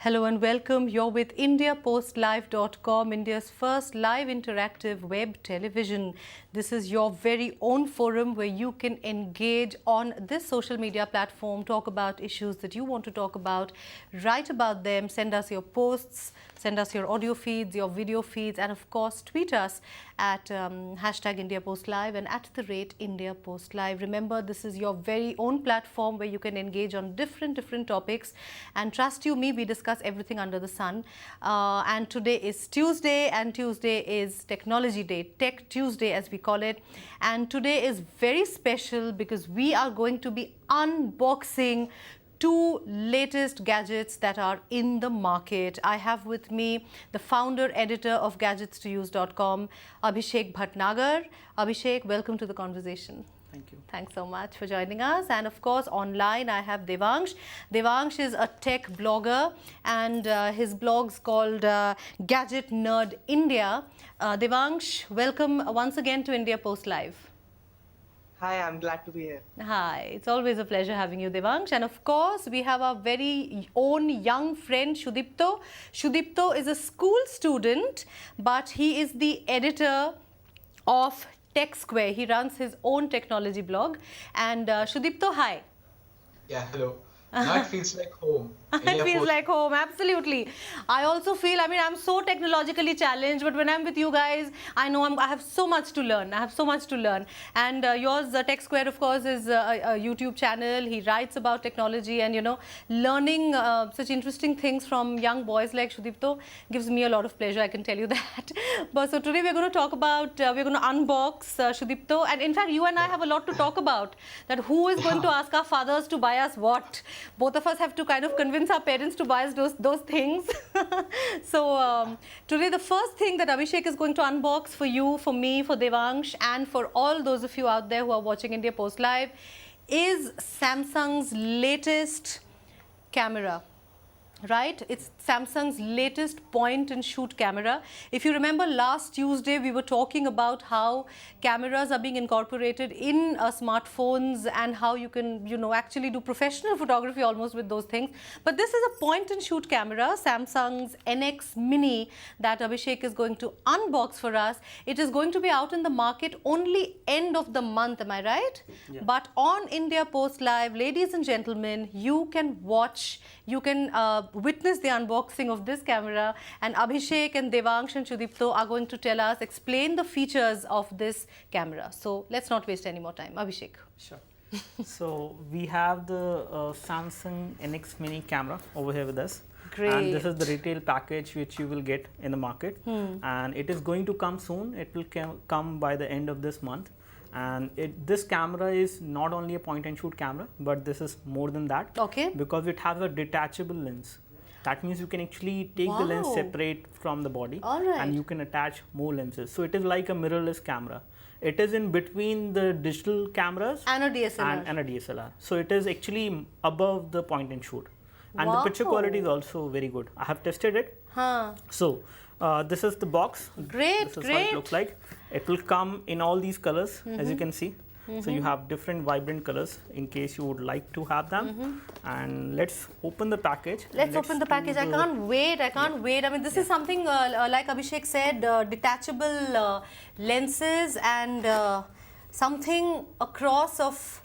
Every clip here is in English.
Hello and welcome. You're with IndiaPostLive.com, India's first live interactive web television. This is your very own forum where you can engage on this social media platform, talk about issues that you want to talk about, write about them, send us your posts, send us your audio feeds, your video feeds, and of course tweet us at hashtag IndiaPostLive and at the rate IndiaPostLive. Remember, this is your very own platform where you can engage on different topics, and trust you me, we discuss everything under the sun. And today is Tuesday, and Tuesday is Technology Day, Tech Tuesday as we call it. And today is very special because we are going to be unboxing two latest gadgets that are in the market. I have with me the founder editor of gadgetstouse.com, Abhishek Bhatnagar. Abhishek, welcome to the conversation. Thank you. Thanks so much for joining us. And of course, online I have Devangsh. Devangsh is a tech blogger, and his blog's called Gadget Nerd India. Devangsh, welcome once again to India Post Live. Hi, I'm glad to be here. Hi, it's always a pleasure having you, Devangsh. And of course, we have our very own young friend, Shudipto. Shudipto is a school student, but he is the editor of Tech Square. He runs his own technology blog. And Shudipto, hi. Yeah, hello. Now it feels like home. It feels like home, absolutely. I also feel, I'm so technologically challenged, but when I'm with you guys, I know I have so much to learn. I have so much to learn. And yours, Tech Square, of course, is a YouTube channel. He writes about technology, and, learning such interesting things from young boys like Shudipto gives me a lot of pleasure, I can tell you that. But so today we're going to talk about, we're going to unbox Shudipto. And in fact, you and I have a lot to talk about. That who is going to ask our fathers to buy us what? Both of us have to kind of convince our parents to buy us those things. So today the first thing that Abhishek is going to unbox for you, for me, for Devangsh, and for all those of you out there who are watching India Post Live is Samsung's latest camera. Right? It's Samsung's latest point-and-shoot camera. If you remember, last Tuesday we were talking about how cameras are being incorporated in smartphones and how you can, actually do professional photography almost with those things. But this is a point-and-shoot camera, Samsung's NX Mini, that Abhishek is going to unbox for us. It is going to be out in the market only end of the month, am I right? Yeah. But on India Post Live, ladies and gentlemen, you can watch, you can witness the unboxing of this camera, and Abhishek and Devangsh and Shudipto are going to tell us, explain the features of this camera. So let's not waste any more time. Abhishek. Sure. So we have the Samsung NX Mini camera over here with us. Great. And this is the retail package which you will get in the market. And it is going to come soon. It will come by the end of this month. And this camera is not only a point-and-shoot camera, but this is more than that. Okay. Because it has a detachable lens. That means you can actually take the lens separate from the body. All right. And you can attach more lenses. So it is like a mirrorless camera. It is in between the digital cameras And a DSLR. and a DSLR. So it is actually above the point-and-shoot. And the picture quality is also very good. I have tested it. So this is the box. Great, This is how it looks like. It will come in all these colors, as you can see. So you have different vibrant colors in case you would like to have them. And let's open the package. Let's open the package. I can't wait. I can't wait. This is something like Abhishek said, detachable lenses and something across of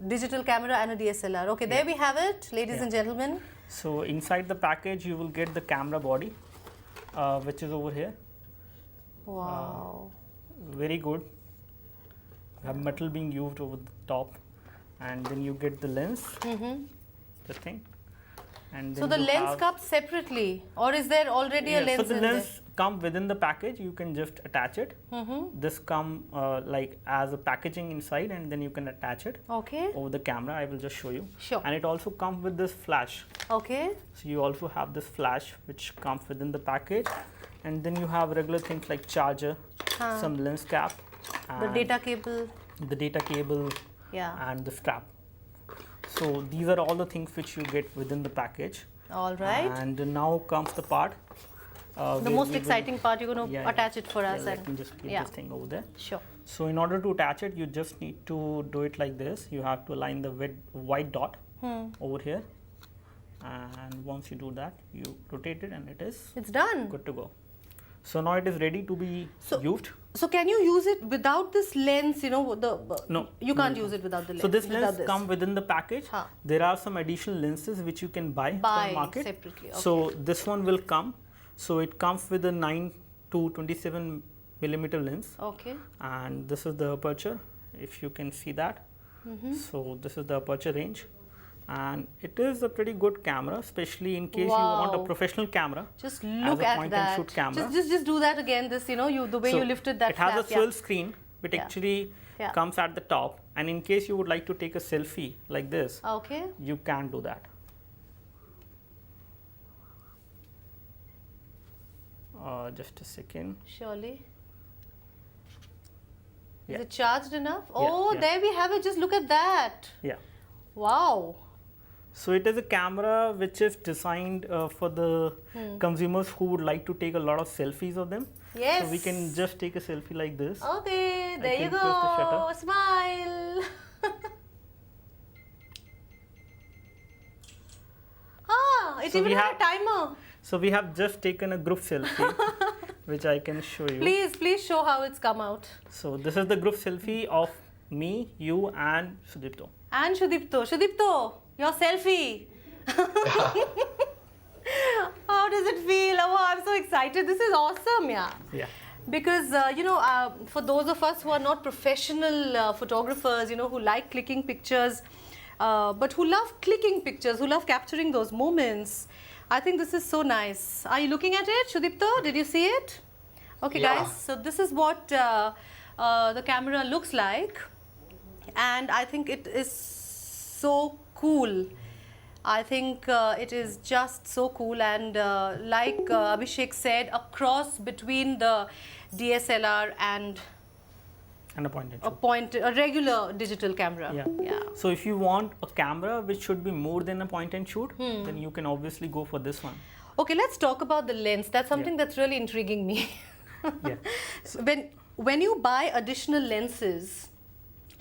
digital camera and a DSLR. Okay, there we have it, ladies and gentlemen. So inside the package, you will get the camera body, which is over here. Wow. Very good. You have metal being used over the top, and then you get the lens, the thing. And then So the you lens have- comes separately, or is there already a Yeah, lens so the in lens come within the package. You can just attach it. This come like as a packaging inside, and then you can attach it there? Okay. over the camera. I will just show you. Sure. And it also comes with this flash. Okay. So you also have this flash which comes within the package, and then you have regular things like charger, some lens cap, The and data cable. the data cable, Yeah. and the strap. So these are all the things which you get within the package. All right. And now comes the part. The where most we will- exciting part, you're going to Yeah, attach it for yeah, us. let me just keep yeah. this thing over there. Sure. So in order to attach it, you just need to do it like this. You have to align the white dot over here. and once you do that, you rotate it and it is It's done. good to go. So now it is ready to be used. So can you use it without this lens? You know, No, you can't no. use it without the lens. So this without lens come within the package. Huh. There are some additional lenses which you can buy from Buy the market. separately, So this one will come. So it comes with a 9 to 27 millimeter lens, Okay. and this is the aperture. If you can see that. Mm-hmm. So this is the aperture range, and it is a pretty good camera, especially in case you want a Wow. professional camera. Just as look a at point that. and shoot camera. Just do that again. This, you know, the way So you lifted that it has flap, a swirl screen, which Yeah. actually Yeah. comes at the top, and in case you would like to take a selfie like this, Okay. you can do that. Just a second. Surely. Yeah. Is it charged enough? Yeah, Oh, yeah. there we have it. Just look at that. Yeah. Wow. So it is a camera which is designed for the consumers who would like to take a lot of selfies of them. Yes. So we can just take a selfie like this. Okay, there you can press the go. shutter. Smile. Ah, it So even we had a have- timer. So we have just taken a group selfie, which I can show you. Please show how it's come out. So this is the group selfie of me, you, and Sudipto. And Shudipto. Shudipto, your selfie. How does it feel? Oh, I'm so excited. This is awesome, yeah. Yeah. Because, for those of us who are not professional photographers, who like clicking pictures, but who love clicking pictures, who love capturing those moments, I think this is so nice. Are you looking at it, Shudipto? Did you see it? Okay, Yeah. guys, so this is what the camera looks like. And I think it is so cool. I think it is just so cool, and like Abhishek said, a cross between the DSLR and And a point and shoot. a regular digital camera. Yeah. So if you want a camera which should be more than a point and shoot, then you can obviously go for this one. Okay, let's talk about the lens. That's something that's really intriguing me. Yeah. So when you buy additional lenses,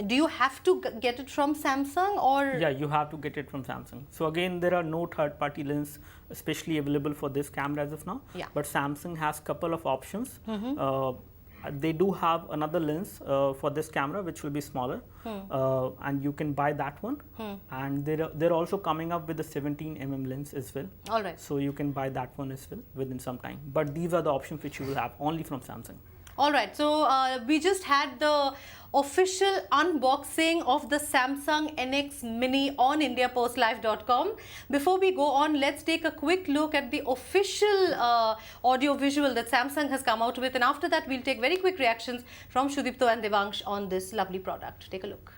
do you have to get it from Samsung or? Yeah, you have to get it from Samsung. So again, there are no third-party lens especially available for this camera as of now. Yeah. But Samsung has couple of options. They do have another lens for this camera which will be smaller, and you can buy that one. And they're also coming up with a 17mm lens as well. All right. So you can buy that one as well within some time. But these are the options which you will have only from Samsung. All right, so we just had the official unboxing of the Samsung NX Mini on IndiaPostLive.com. Before we go on, let's take a quick look at the official audio visual that Samsung has come out with, and after that we'll take very quick reactions from Shudipto and Devangsh on this lovely product. Take a look.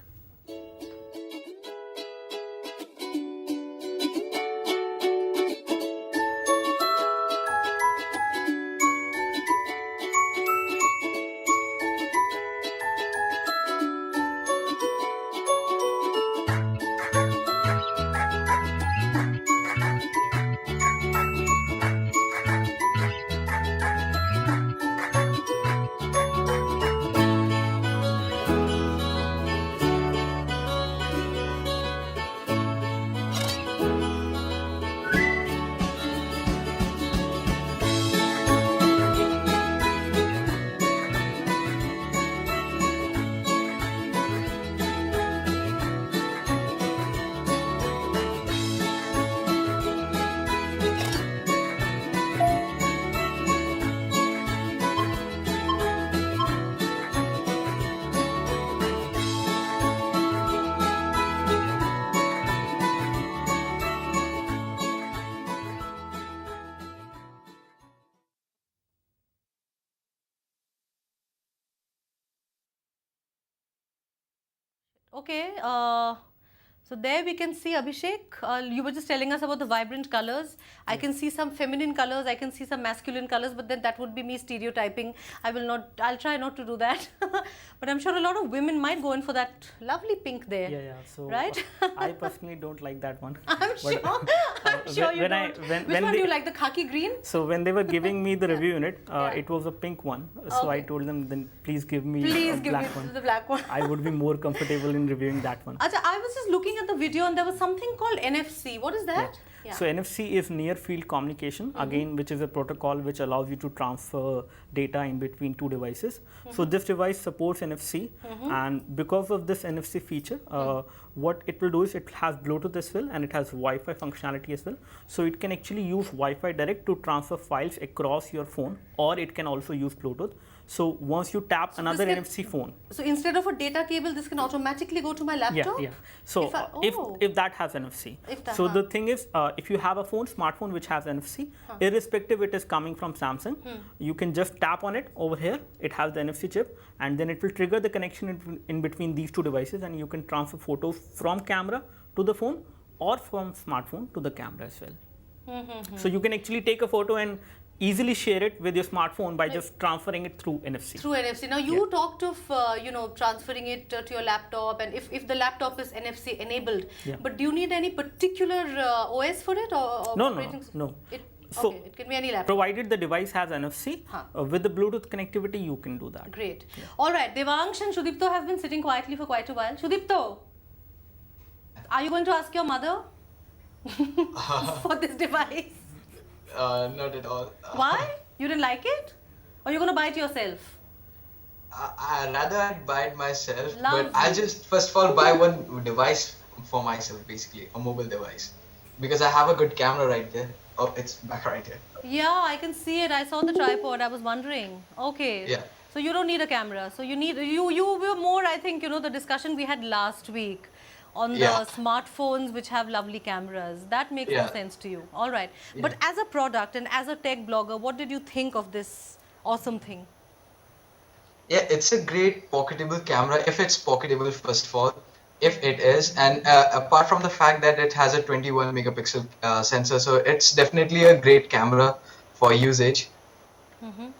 Okay, so there we can see Abhishek. You were just telling us about the vibrant colors. I can see some feminine colors, I can see some masculine colors, but then that would be me stereotyping. I'll try not to do that. But I'm sure a lot of women might go in for that lovely pink there. Yeah. So Right? I personally don't like that one. I'm sure. I'm sure you when don't. when Which one they- do you like, the khaki green? So when they were giving me the review unit, Yeah. it was a pink one. So I Okay. told them, then please give me Please a give black me one. the black one. I would be more comfortable in reviewing that one. Acha, I was just looking at the video and there was something called NFC. What is that? Yeah. So NFC is near field communication, again, which is a protocol which allows you to transfer data in between two devices. So this device supports NFC, and because of this NFC feature, what it will do is it has Bluetooth as well, and it has Wi-Fi functionality as well. So it can actually use Wi-Fi direct to transfer files across your phone, or it can also use Bluetooth. So once you tap another NFC phone. So instead of a data cable, this can automatically go to my laptop? Yeah. So if that has NFC. So the thing is, if you have a smartphone which has NFC, irrespective it is coming from Samsung, you can just tap on it over here. It has the NFC chip, and then it will trigger the connection in between these two devices, and you can transfer photos from camera to the phone or from smartphone to the camera as well. So you can actually take a photo and easily share it with your smartphone by just transferring it through NFC. Through NFC. Now you talked of transferring it to your laptop, and if the laptop is NFC enabled, but do you need any particular OS for it or No. So it can be any laptop. Provided the device has NFC, with the Bluetooth connectivity, you can do that. Great. All right, Devangsh and Shudipto have been sitting quietly for quite a while. Shudipto, are you going to ask your mother for this device? Not at all. Why? You didn't like it? Or you're going to buy it yourself? I'd rather buy it myself, Lovely. but I just first of all buy one device for myself, basically a mobile device, because I have a good camera right there. Oh, it's back right here. Yeah, I can see it. I saw the tripod. I was wondering. Okay. Yeah. So you don't need a camera. So you were more, I think, the discussion we had last week on the smartphones which have lovely cameras. That makes more sense to you. All right. But as a product and as a tech blogger, what did you think of this awesome thing? Yeah, it's a great pocketable camera, if it's pocketable first of all, if it is, and apart from the fact that it has a 21 megapixel sensor, so it's definitely a great camera for usage.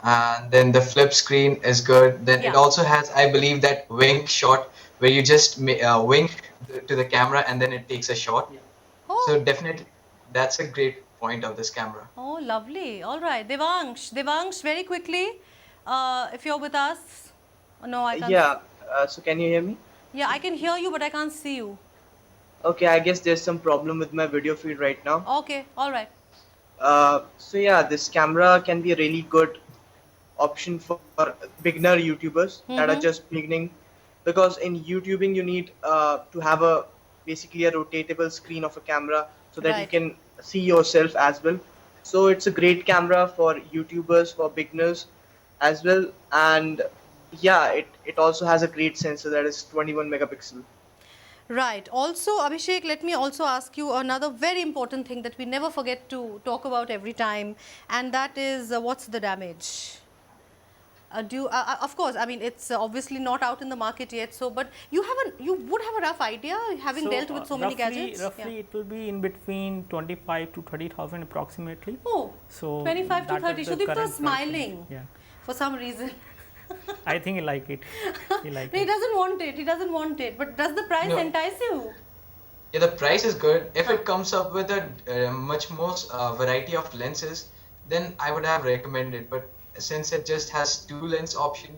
And then the flip screen is good. Then it also has, I believe, that wink shot where you just wink to the camera and then it takes a shot. Oh. So definitely, that's a great point of this camera. Oh, lovely. All right. Devangsh, very quickly, if you're with us. No, I can't. Yeah, so can you hear me? Yeah, I can hear you, but I can't see you. Okay, I guess there's some problem with my video feed right now. Okay, all right. So yeah, this camera can be a really good option for beginner YouTubers that are just beginning, because in YouTubing you need to have basically a rotatable screen of a camera so that you can see yourself as well. So it's a great camera for YouTubers, for beginners as well, and yeah, it also has a great sensor that is 21 megapixel. Right. Also, Abhishek, let me also ask you another very important thing that we never forget to talk about every time, and that is what's the damage? Of course, I mean, it's obviously not out in the market yet. So, but you would have a rough idea, having dealt with so many gadgets. Roughly, it will be in between 25 to 30,000 approximately. Oh, so 25 to 30. Shudipto is current smiling. Yeah. For some reason. I think he like it. He like No, he doesn't want it. He doesn't want it. But does the price entice you? Yeah, the price is good. If it comes up with a much more variety of lenses, then I would have recommended. But since it just has 2 lens option,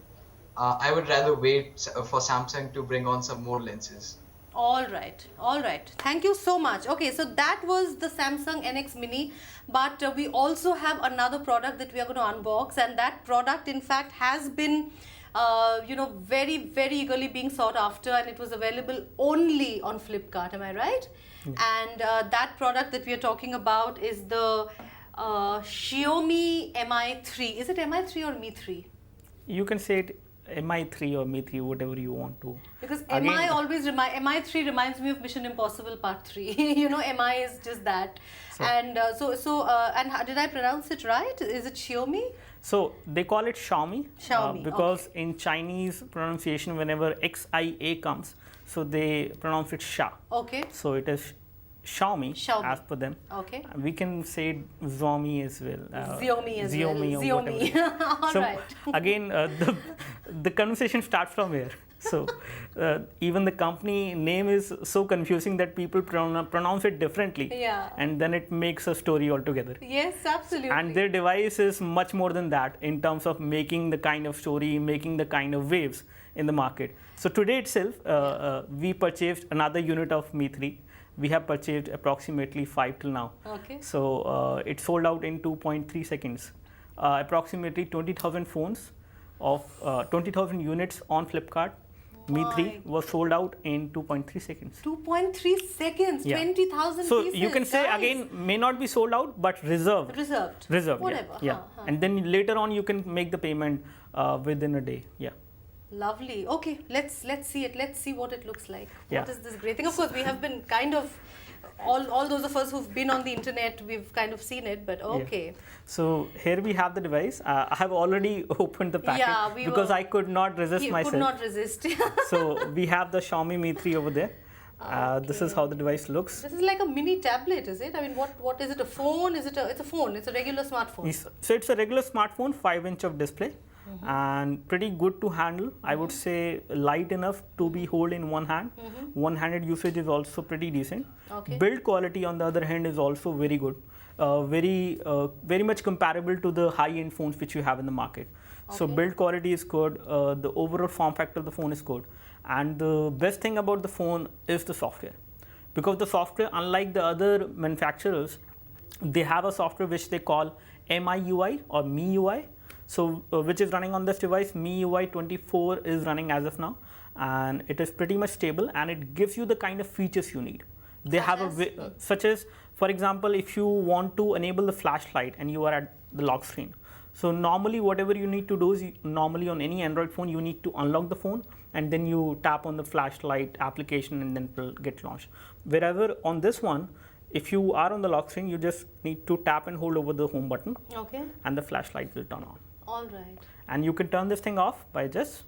I would rather wait for Samsung to bring on some more lenses. All right, all right. Thank you so much. Okay, so that was the Samsung NX Mini, but we also have another product that we are going to unbox, and that product in fact has been very, very eagerly being sought after, and it was available only on Flipkart, am I right? And that product that we are talking about is the Xiaomi Mi3. Is it Mi3 or Mi 3? You can say it Mi3 or Mi 3, whatever you want to. Because Mi3 reminds me of Mission Impossible Part 3. Mi is just that. So, and did I pronounce it right? Is it Xiaomi? So they call it Xiaomi. Xiaomi, because in Chinese pronunciation, whenever XIA comes, so they pronounce it Sha. Okay. So it is Xiaomi as per them. Okay. We can say Xiaomi as well. Xiaomi as Xiaomi well. Or whatever. All so right. Again, the conversation starts from here. So even the company name is so confusing that people pronounce it differently. Yeah. And then it makes a story altogether. Yes, absolutely. And their device is much more than that in terms of making the kind of story, making the kind of waves. in the market. So today itself, we purchased another unit of Mi 3. We have purchased approximately 5 till now. Okay. So it sold out in 2.3 seconds. Approximately 20,000 phones of 20,000 units on Flipkart. Mi 3 was sold out in 2.3 seconds. 2.3 seconds, Yeah. 20,000 So pieces. you can say guys. again, may not be sold out, but reserved. Reserved. Reserved. Whatever. Yeah. Huh. And then later on, you can make the payment within a day. Yeah. Lovely. Okay, let's see it. Let's see what it looks like. Yeah. What is this great thing? Of course, we have been kind of all those of us who've been on the internet, we've kind of seen it. But okay. So here we have the device. I have already opened the package Yeah, because I could not resist You myself. could not resist. So we have the Xiaomi Mi 3 over there. This is how the device looks. This is like a mini tablet, is it? I mean, what is it? A phone? Is it it's a phone? It's a regular smartphone. So it's a regular smartphone, 5-inch of display, and pretty good to handle. I would say light enough to be hold in one hand. One-handed usage is also pretty decent. Okay. Build quality on the other hand is also very good. Very much comparable to the high-end phones which you have in the market. So Okay. build quality is good. The overall form factor of the phone is good. And the best thing about the phone is the software. Because the software, unlike the other manufacturers, they have a software which they call MIUI or MIUI. So which is running on this device. MIUI 24 is running as of now, and it is pretty much stable, and it gives you the kind of features you need. They Such have as? such as, for example, if you want to enable the flashlight and you are at the lock screen. So normally whatever you need to do is normally on any Android phone you need to unlock the phone and then you tap on the flashlight application and then it will get launched. Wherever on this one, if you are on the lock screen, you just need to tap and hold over the home button Okay. and the flashlight will turn on. All right. And you can turn this thing off by just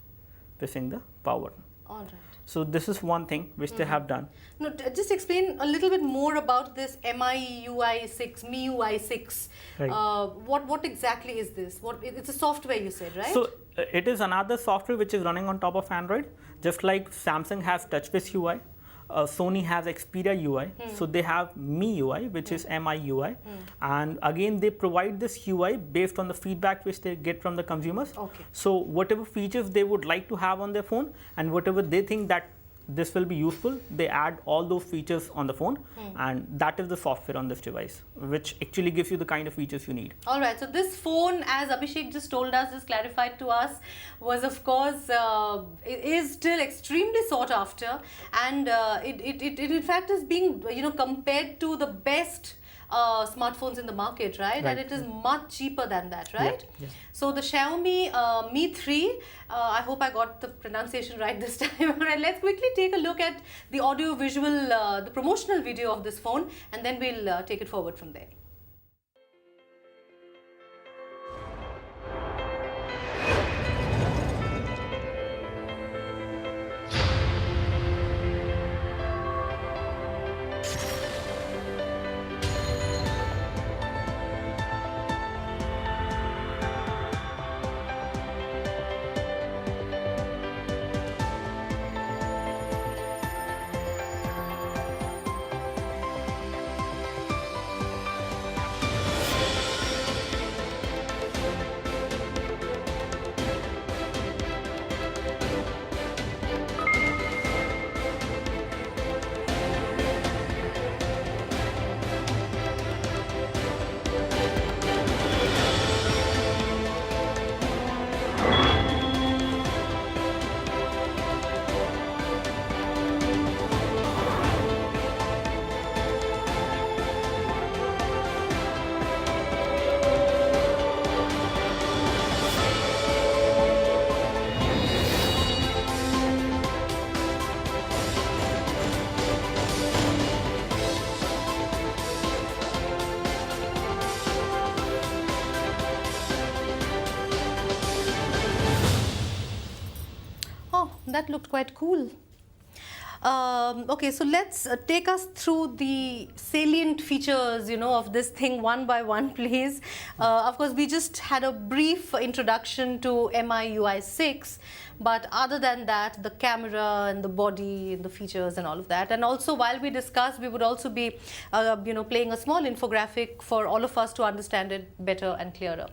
pressing the power button. All right. So this is one thing which they have done. No, just explain a little bit more about this MIUI 6, MIUI 6. Right. What exactly is this? It's a software you said, right? So it is another software which is running on top of Android, just like Samsung has TouchWiz UI, Sony has Xperia UI, so they have MIUI, which is MIUI, and again they provide this UI based on the feedback which they get from the consumers. Okay. So whatever features they would like to have on their phone and whatever they think that this will be useful, they add all those features on the phone, and that is the software on this device, which actually gives you the kind of features you need. All right. So this phone, as Abhishek just told us, just clarified to us, was of course it is still extremely sought after, and it in fact is being compared to the best smartphones in the market, right? And it is much cheaper than that, right? yeah. So the Xiaomi Mi 3, I hope I got the pronunciation right this time. All right, let's quickly take a look at the audio visual, the promotional video of this phone, and then we'll take it forward from there. That looked quite cool. Okay, so let's take us through the salient features, of this thing one by one, please. Of course, we just had a brief introduction to MIUI 6, but other than that, the camera and the body and the features and all of that. And also, while we discuss, we would also be, playing a small infographic for all of us to understand it better and clearer.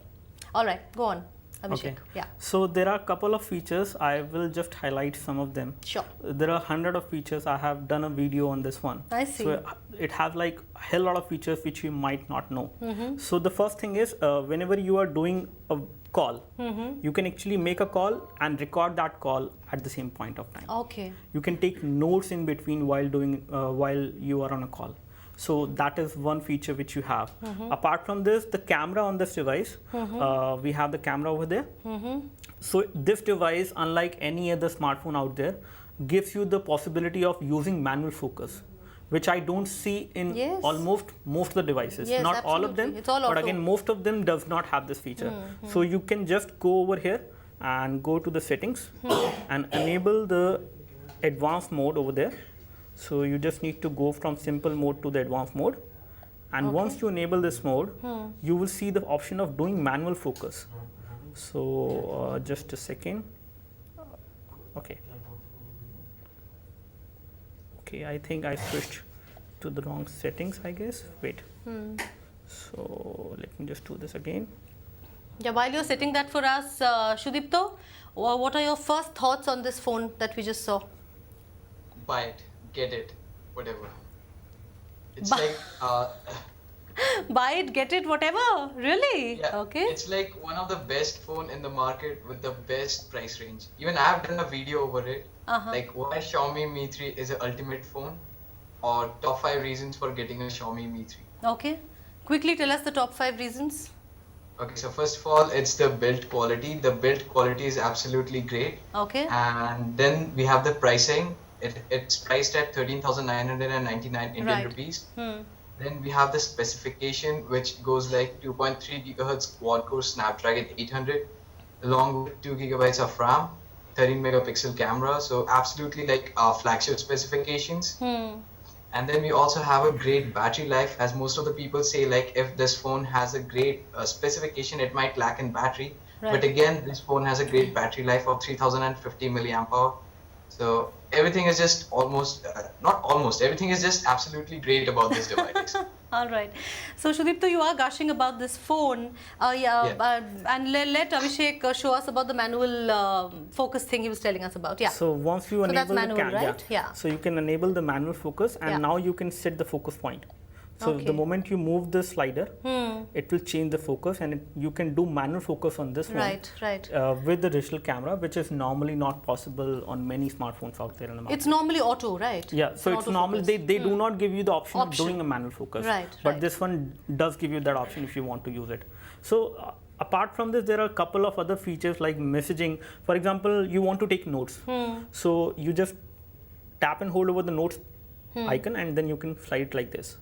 All right, go on. Abhishek. Yeah. So there are a couple of features. I will just highlight some of them. Sure. There are 100 of features. I have done a video on this one. I see. So it has like a hell lot of features which you might not know. Mm-hmm. So the first thing is whenever you are doing a call, Mm-hmm. you can actually make a call and record that call at the same point of time. Okay. You can take notes in between while you are on a call. So that is one feature which you have. Mm-hmm. Apart from this, the camera on this device, we have the camera over there. Mm-hmm. So this device, unlike any other smartphone out there, gives you the possibility of using manual focus, which I don't see in Yes. almost most of the devices. Yes, Not all of them, absolutely. It's all but auto. again, most of them does not have this feature. So you can just go over here and go to the settings and enable the advanced mode over there. So you just need to go from simple mode to the advanced mode. And once you enable this mode, you will see the option of doing manual focus. So just a second. Okay. Okay, I think I switched to the wrong settings, I guess. Wait. So let me just do this again. Yeah, while you're setting that for us, Shudipto, what are your first thoughts on this phone that we just saw? Buy it, get it, whatever. It's Bu- like Buy it, get it, whatever. Really? yeah, Okay. it's like one of the best phone in the market with the best price range. Even I have done a video over it. Uh-huh. Like why Xiaomi Mi 3 is an ultimate phone, or top 5 reasons for getting a Xiaomi Mi 3. Okay. Quickly tell us the top 5 reasons. Okay, so first of all, it's the build quality. The build quality is absolutely great. Okay. And then we have the pricing. It's priced at 13,999 Indian Right. rupees. Hmm. Then we have the specification, which goes like 2.3 gigahertz quad core Snapdragon 800, along with 2 gigabytes of RAM, 13 megapixel camera. So absolutely like flagship specifications. Hmm. And then we also have a great battery life, as most of the people say, like if this phone has a great specification, it might lack in battery. Right. But again, this phone has a great battery life of 3050 milliamp hour. So everything is just everything is just absolutely great about this device. All right. So, Shudipto, you are gushing about this phone. And let Abhishek show us about the manual focus thing he was telling us about. Yeah. So once you So that's enable the manual, right? Yeah. So you can enable the manual focus, and Yeah. now you can set the focus point. So Okay. the moment you move the slider, Hmm. it will change the focus, and you can do manual focus on this one. Right, right. With the digital camera, which is normally not possible on many smartphones out there in the market. It's normally auto, right? Yeah, so it's normal. autofocus. They do not give you the option, Option. of doing a manual focus. Right, But right. this one does give you that option if you want to use it. So apart from this, there are a couple of other features like messaging. For example, you want to take notes. So you just tap and hold over the notes icon, and then you can slide it like this.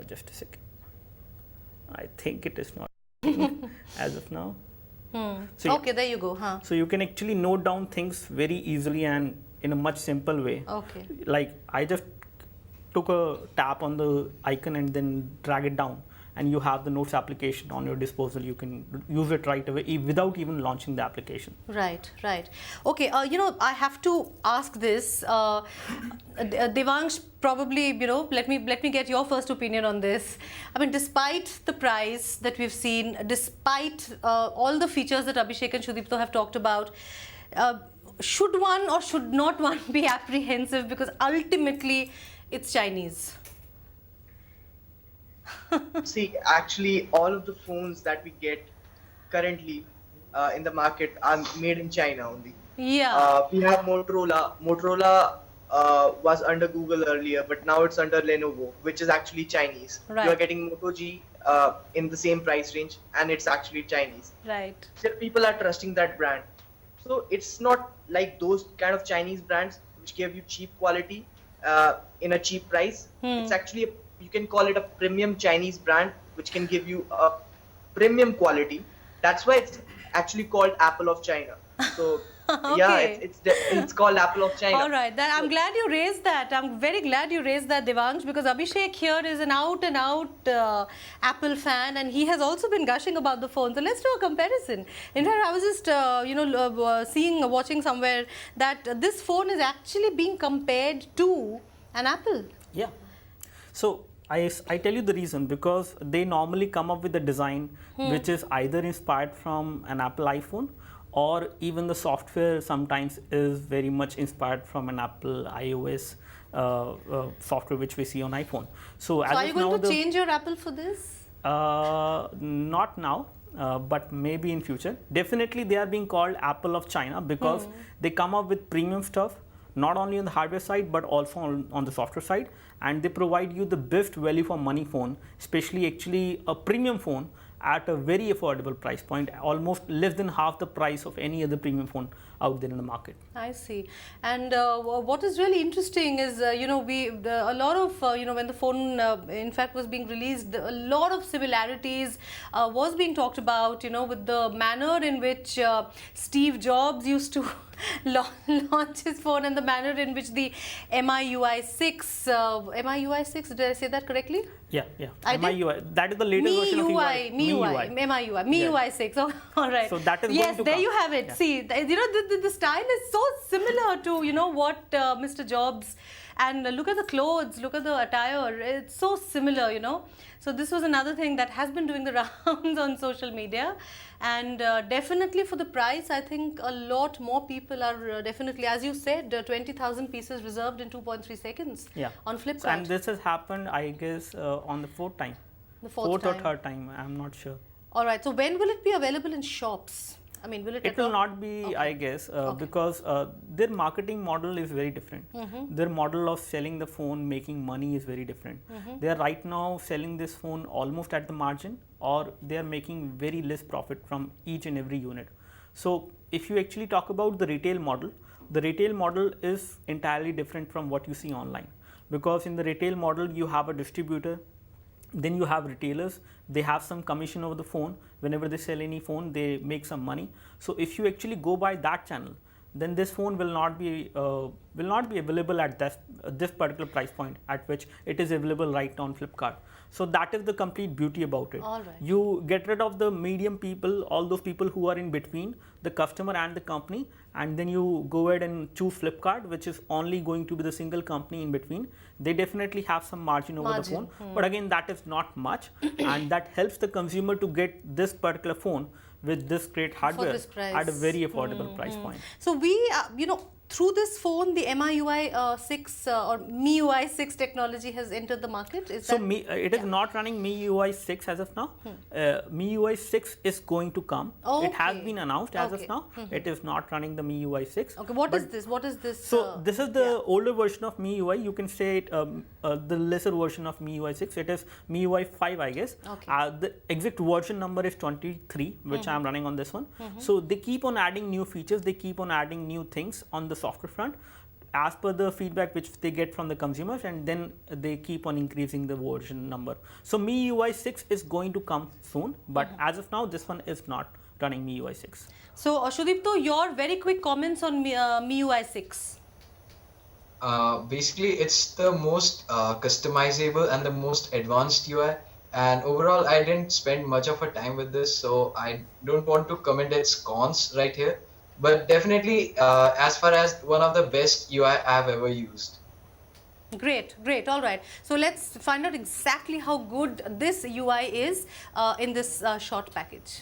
Just a second. I think it is not as of now. So yeah. Okay, there you go. Huh. So you can actually note down things very easily and in a much simple way. Okay. Like I just took a tap on the icon and then drag it down, and you have the notes application on your disposal. You can use it right away without even launching the application. Right, right. Okay, I have to ask this. Devangsh, probably, let me get your first opinion on this. I mean, despite the price that we've seen, despite all the features that Abhishek and Shudipto have talked about, should one or should not one be apprehensive, because ultimately it's Chinese? See, actually, all of the phones that we get currently in the market are made in China only. Yeah. We have Motorola. Motorola was under Google earlier, but now it's under Lenovo, which is actually Chinese. Right. You are getting Moto G in the same price range, and it's actually Chinese. Right. So people are trusting that brand. So it's not like those kind of Chinese brands which give you cheap quality in a cheap price. It's actually you can call it a premium Chinese brand which can give you a premium quality. That's why it's actually called Apple of China. So yeah, Okay. it's called Apple of China. All right, I'm glad you raised that. I'm very glad you raised that, Devangsh, because Abhishek here is an out and out Apple fan, and he has also been gushing about the phone. So let's do a comparison. In fact, I was just watching somewhere that this phone is actually being compared to an Apple. Yeah. So I tell you the reason, because they normally come up with a design which is either inspired from an Apple iPhone, or even the software sometimes is very much inspired from an Apple iOS software which we see on iPhone. So, as So are you of now, going to change your Apple for this? not now, but maybe in future. Definitely, they are being called Apple of China because they come up with premium stuff, not only on the hardware side but also on the software side, and they provide you the best value for money phone, especially actually a premium phone at a very affordable price point, almost less than half the price of any other premium phone out there in the market. I see. And what is really interesting is, a lot of, when the phone in fact was being released, a lot of similarities was being talked about, with the manner in which Steve Jobs used to launch his phone, and the manner in which the MIUI 6, MIUI 6, did I say that correctly? Yeah. I did? MIUI, that is the latest version of MIUI 6. Oh, all right. So that is yes, going to there come. you have it. Yeah. See, the style is so similar to what Mr. Jobs, and look at the clothes, look at the attire. It's so similar, So this was another thing that has been doing the rounds on social media, and definitely for the price, I think a lot more people are definitely, as you said, 20,000 pieces reserved in 2.3 seconds. Yeah. On Flipkart. And this has happened, I guess, on the fourth time. The fourth or time. third time, I'm not sure. All right. So when will it be available in shops? I mean, will it? It will not be, I guess, because their marketing model is very different. Their model of selling the phone, making money is very different. They are right now selling this phone almost at the margin, or they are making very less profit from each and every unit. So if you actually talk about the retail model is entirely different from what you see online, because in the retail model you have a distributor, then you have retailers, they have some commission over the phone. Whenever they sell any phone, they make some money. So if you actually go by that channel, then this phone will not be available at this particular price point at which it is available right now on Flipkart. So that is the complete beauty about it. All right. You get rid of the medium people, all those people who are in between the customer and the company, and then you go ahead and choose Flipkart, which is only going to be the single company in between. They definitely have some margin over the phone, but again, that is not much, and that helps the consumer to get this particular phone with this great hardware at a very affordable price point. So we, through this phone, the MIUI 6 or MIUI 6 technology has entered the market. Is So that? it is not running MIUI 6 as of now. MIUI 6 is going to come. It has Okay. been announced as Okay. of now. It is not running the MIUI 6. Okay, what is this? What is this? So this is the older version of MIUI. You can say it, the lesser version of MIUI 6. It is MIUI 5, I guess. Okay. The exact version number is 23, which I am running on this one. So they keep on adding new features. They keep on adding new things on the software front, as per the feedback which they get from the consumers, and then they keep on increasing the version number. So MIUI 6 is going to come soon, but as of now, this one is not running MIUI 6. So Shudipto, your very quick comments on MIUI 6. Basically, it's the most customizable and the most advanced UI. And overall, I didn't spend much of a time with this, so I don't want to comment its cons right here. But definitely, as far as one of the best UI I've ever used. Great, great. All right. So let's find out exactly how good this UI is in this short package.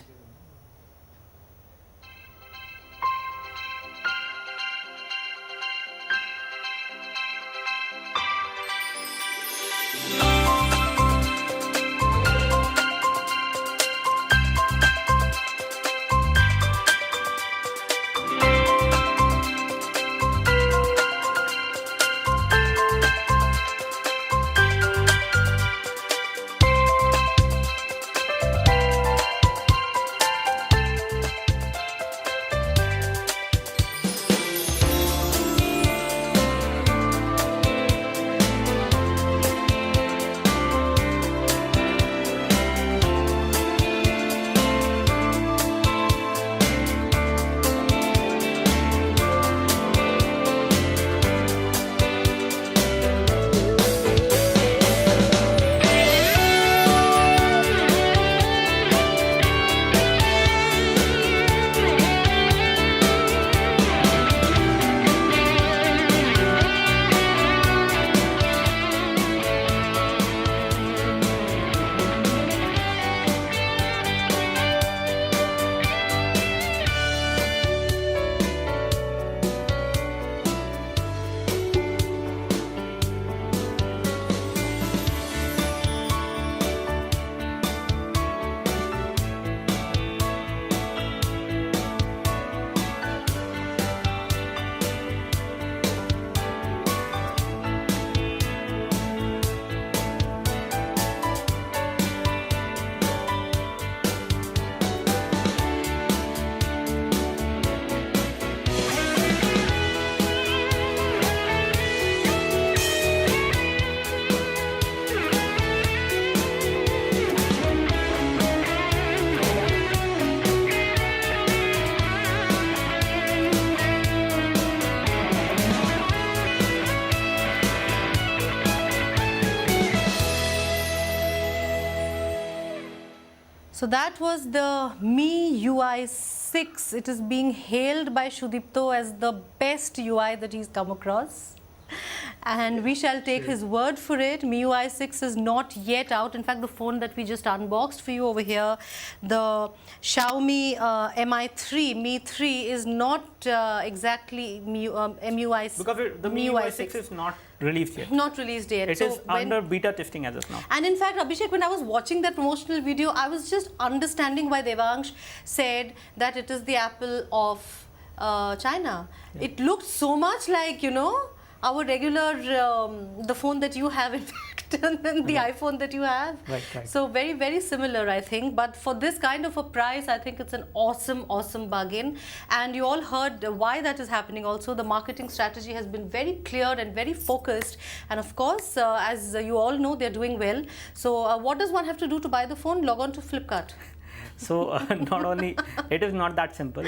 So that was the Mi UI 6. It is being hailed by Sudipto as the best UI that he's come across. And we shall take his word for it. MIUI 6 is not yet out. In fact, the phone that we just unboxed for you over here, the Xiaomi Mi 3 is not exactly MIUI 6. Because the MIUI 6 is not released yet. Not released yet. It is under beta testing as of now. And in fact, Abhishek, when I was watching that promotional video, I was just understanding why Devangsh said that it is the Apple of China. Yeah. It looked so much like, you know, our regular, the phone that you have, in fact, and then the iPhone that you have. Right. So very, very similar, I think. But for this kind of a price, I think it's an awesome, awesome bargain. And you all heard why that is happening also. The marketing strategy has been very clear and very focused. And of course, as you all know, they're doing well. So what does one have to do to buy the phone? Log on to Flipkart. So not only, it is not that simple.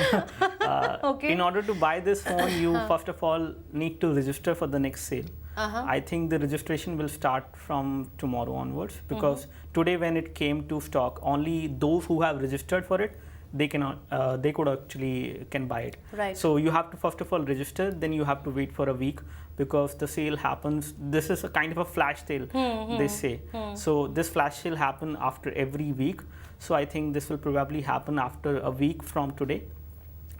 Okay. In order to buy this phone, you first of all need to register for the next sale. I think the registration will start from tomorrow onwards, because today when it came to stock, only those who have registered for it, they can buy it. Right. So you have to first of all register, then you have to wait for a week, because the sale happens. This is a kind of a flash sale, they say. So this flash sale happen after every week. So I think this will probably happen after a week from today.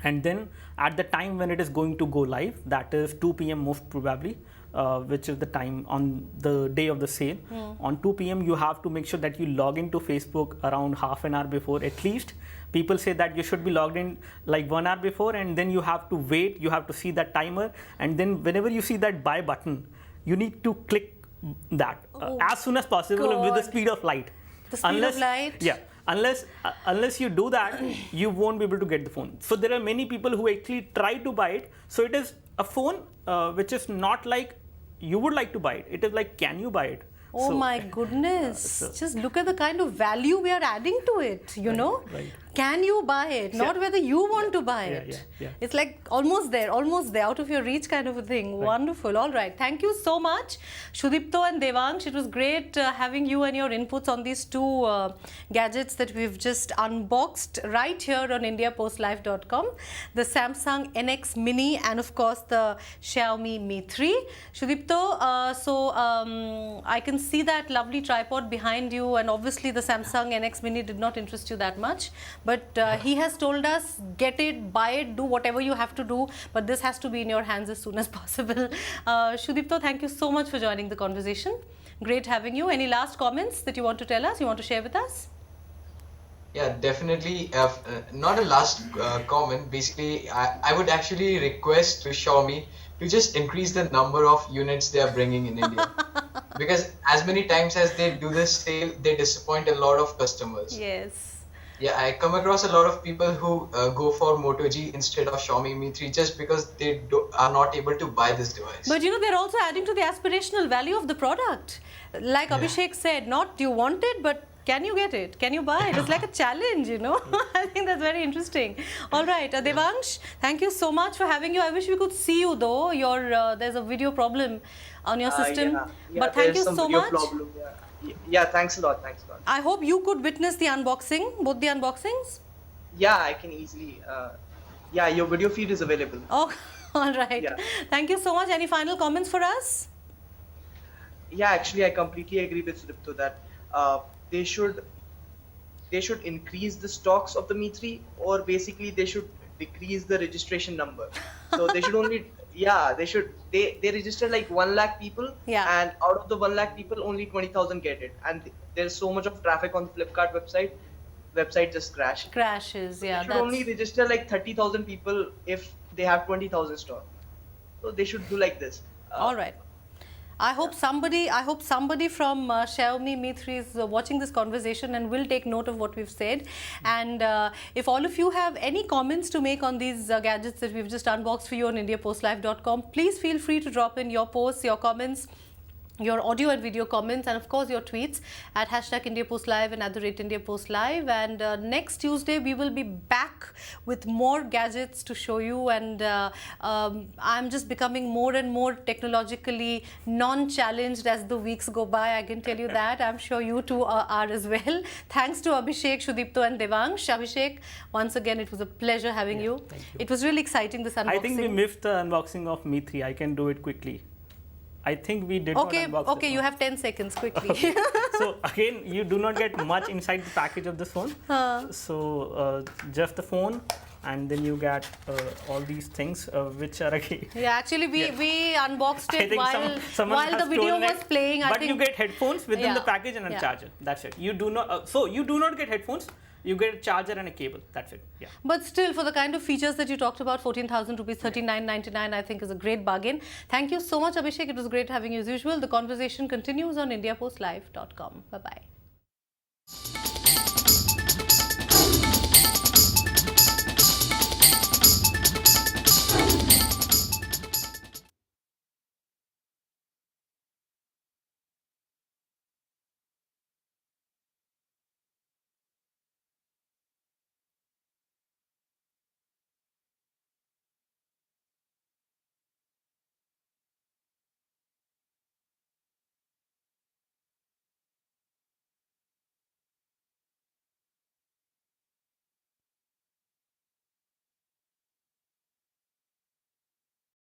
And then at the time when it is going to go live, that is 2 p.m. most probably, which is the time on the day of the sale. On 2 p.m. you have to make sure that you log into Facebook around half an hour before at least. People say that you should be logged in like 1 hour before, and then you have to wait, you have to see that timer, and then whenever you see that buy button, you need to click that as soon as possible with the speed of light. The speed of light? Yeah. Unless you do that, you won't be able to get the phone. So there are many people who actually try to buy it. So it is a phone which is not like you would like to buy it. It is like, can you buy it? Oh So- my goodness. Just look at the kind of value we are adding to it, you know? right. Can you buy it? Not whether you want to buy it. Yeah. It's like almost there, out of your reach kind of a thing. Wonderful. All right. Thank you so much, Sudipto and Devangsh. It was great having you and your inputs on these two gadgets that we've just unboxed right here on IndiaPostLive.com. The Samsung NX Mini and of course the Xiaomi Mi 3. Sudipto, I can see that lovely tripod behind you, and obviously the Samsung NX Mini did not interest you that much. But he has told us, get it, buy it, do whatever you have to do. But this has to be in your hands as soon as possible. Sudipto, thank you so much for joining the conversation. Great having you. Any last comments that you want to tell us, you want to share with us? Yeah, definitely. Not a last comment. Basically, I would actually request to Xiaomi to just increase the number of units they are bringing in India. Because as many times as they do this sale, they disappoint a lot of customers. Yes. Yeah, I come across a lot of people who go for Moto G instead of Xiaomi Mi 3 just because they are not able to buy this device. But you know, they're also adding to the aspirational value of the product. Like Abhishek said, not do you want it, but can you get it? Can you buy it? It's like a challenge, you know. I think that's very interesting. All right, Devangsh, thank you so much for having you. I wish we could see you though. There's a video problem on your system. But thank you so much. Problem, yeah, thanks a lot. I hope you could witness the unboxing, both the unboxings. Yeah, I can easily. Yeah, your video feed is available. Oh, all right. Yeah. Thank you so much. Any final comments for us? Yeah, actually, I completely agree with Sudipto that they should increase the stocks of the Mi 3, or basically they should decrease the registration number. So they should only. Yeah, they register like 1 lakh people, and out of the 1 lakh people, only 20,000 get it. And there's so much of traffic on the Flipkart website just crashes. Yeah, they should only register like 30,000 people if they have 20,000 stock. So they should do like this. All right. I hope somebody from Xiaomi Mi 3 is watching this conversation and will take note of what we've said. And if all of you have any comments to make on these gadgets that we've just unboxed for you on IndiaPostLive.com, please feel free to drop in your posts, your comments. your audio and video comments, and of course your tweets at #IndiaPostLive and @IndiaPostLive. And next Tuesday we will be back with more gadgets to show you, and I'm just becoming more and more technologically non-challenged as the weeks go by, I can tell you that. I'm sure you two are as well. Thanks to Abhishek, Shudipto and Devangsh. Abhishek, once again it was a pleasure having you. Thank you. It was really exciting, this unboxing. I think we missed the unboxing of Mi 3. I can do it quickly. I think we did Okay, not unbox okay, this you one. have 10 seconds quickly. So again, you do not get much inside the package of this phone. So just the phone, and then you get all these things, which are again. Yeah, actually we unboxed I it think someone while has the video stolen was it, playing. I but think you get headphones within Yeah, the package and a yeah. charger. That's it. You do not. So you do not get headphones. You get a charger and a cable. That's it. Yeah. But still, for the kind of features that you talked about, 14,000 rupees, 39.99, I think is a great bargain. Thank you so much, Abhishek. It was great having you as usual. The conversation continues on IndiaPostLive.com. Bye-bye.